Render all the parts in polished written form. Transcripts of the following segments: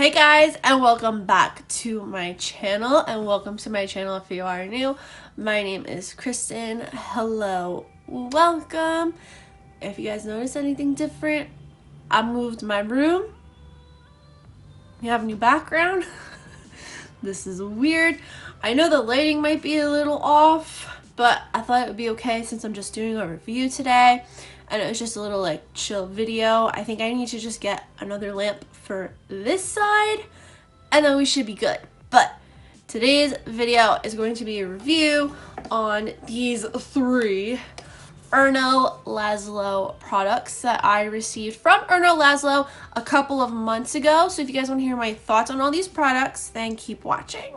Hey guys, and welcome back to my channel, and welcome to my channel if you are new. My name is Kristen. Hello, welcome. If you guys notice anything different, I moved my room. We have a new background. This is weird. I know the lighting might be a little off, but I thought it would be okay since I'm just doing a review today. And it was just a little like chill video. I think I need to just get another lamp for this side and then we should be good. But today's video is going to be a review on these three Erno Laszlo products that I received from Erno Laszlo a couple of months ago. So if you guys want to hear my thoughts on all these products, then keep watching.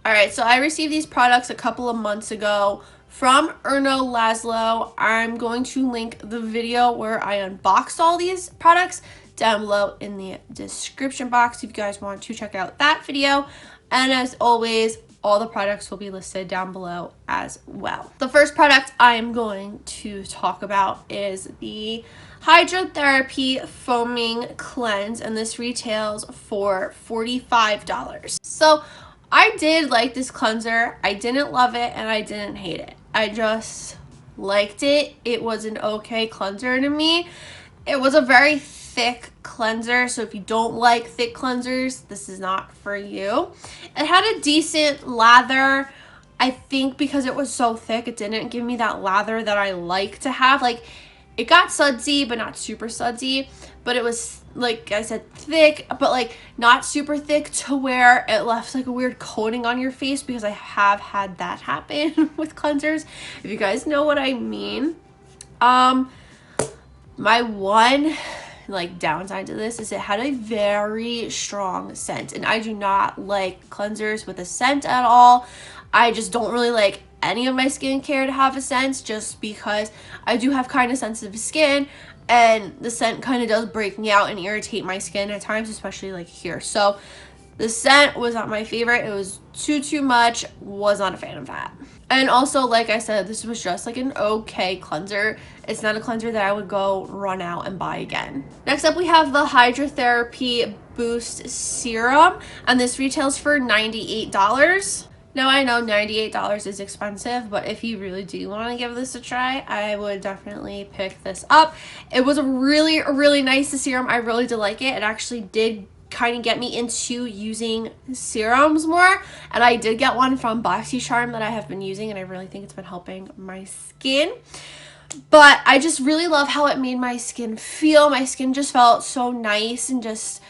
Alright, so I received these products a couple of months ago from Erno Laszlo. I'm going to link the video where I unboxed all these products down below in the description box if you guys want to check out that video. And as always, all the products will be listed down below as well. The first product I'm going to talk about is the Hydra-Therapy Foaming Cleanse, and this retails for $45. So I did like this cleanser. I didn't love it and I didn't hate it. I just liked it. It was an okay cleanser to me. It was a very thick cleanser, so if you don't like thick cleansers, this is not for you. It had a decent lather. I think because it was so thick, it didn't give me that lather that I like to have. Like, it got sudsy, but not super sudsy. But it was, like I said, thick, but like not super thick to where it left like a weird coating on your face, because I have had that happen with cleansers, if you guys know what I mean. My one like downside to this is it had a very strong scent, and I do not like cleansers with a scent at all. I just don't really like any of my skincare to have a scent, just because I do have kind of sensitive skin and the scent kind of does break me out and irritate my skin at times, especially like here. So the scent was not my favorite. It was too much. Was not a fan of that. And also, like I said, this was just like an okay cleanser. It's not a cleanser that I would go run out and buy again. Next up, we have the Hydra-Therapy Boost Serum, and this retails for $98. Now, I know $98 is expensive, but if you really do want to give this a try, I would definitely pick this up. It was a really nice serum. I really did like it. It actually did kind of get me into using serums more, and I did get one from BOXYCHARM that I have been using, and I really think it's been helping my skin. But I just really love how it made my skin feel. My skin just felt so nice and just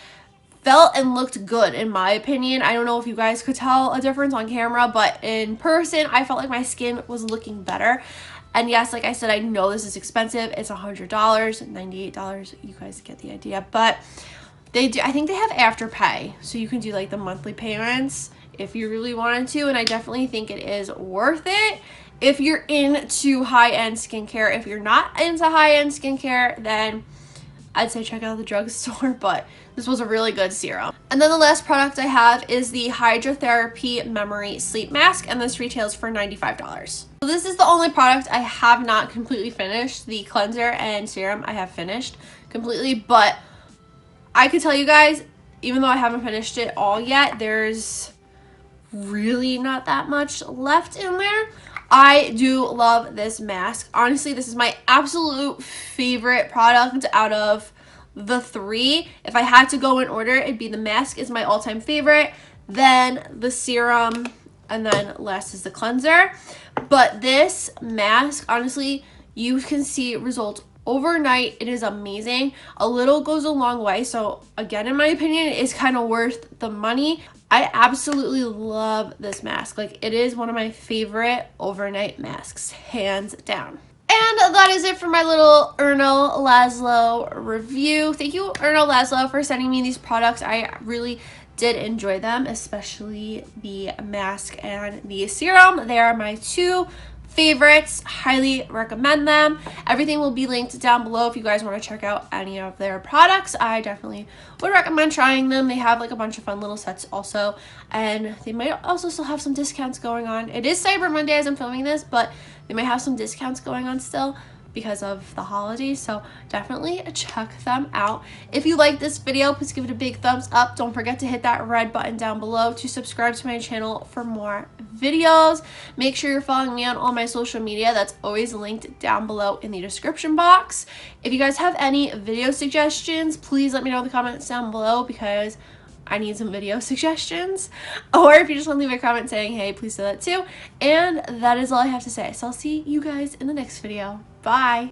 felt and looked good, in my opinion. I don't know if you guys could tell a difference on camera, but in person I felt like my skin was looking better. And yes, like I said, I know this is expensive. It's $100, $98. You guys get the idea. But they do, I think they have Afterpay, so you can do like the monthly payments if you really wanted to, and I definitely think it is worth it if you're into high-end skincare. If you're not into high-end skincare, then I'd say check out the drugstore, but this was a really good serum. And then the last product I have is the Hydra-Therapy Memory Sleep Mask, and this retails for $95. So this is the only product I have not completely finished. The cleanser and serum I have finished completely, but I could tell you guys, even though I haven't finished it all yet, there's really not that much left in there. I do love this mask. Honestly, this is my absolute favorite product out of the three. If I had to go in order, it'd be the mask is my all-time favorite, then the serum, and then last is the cleanser. But this mask, honestly, you can see results overnight. It is amazing. A little goes a long way, so again, in my opinion, it is kind of worth the money. I absolutely love this mask. Like, it is one of my favorite overnight masks, hands down. And that is it for my little Erno Laszlo review. Thank you, Erno Laszlo, for sending me these products. I really did enjoy them, especially the mask and the serum. They are my two favorites. Highly recommend them. Everything will be linked down below if you guys want to check out any of their products. I definitely would recommend trying them. They have like a bunch of fun little sets also, and they might also still have some discounts going on. It is Cyber Monday as I'm filming this, but they might have some discounts going on still. because of the holidays, so definitely check them out. If you like this video, please give it a big thumbs up. Don't forget to hit that red button down below to subscribe to my channel for more videos. Make sure you're following me on all my social media. That's always linked down below in the description box. If you guys have any video suggestions, please let me know in the comments down below, because I need some video suggestions. Or if you just want to leave a comment saying hey, please do that too. And that is all I have to say. So I'll see you guys in the next video. Bye.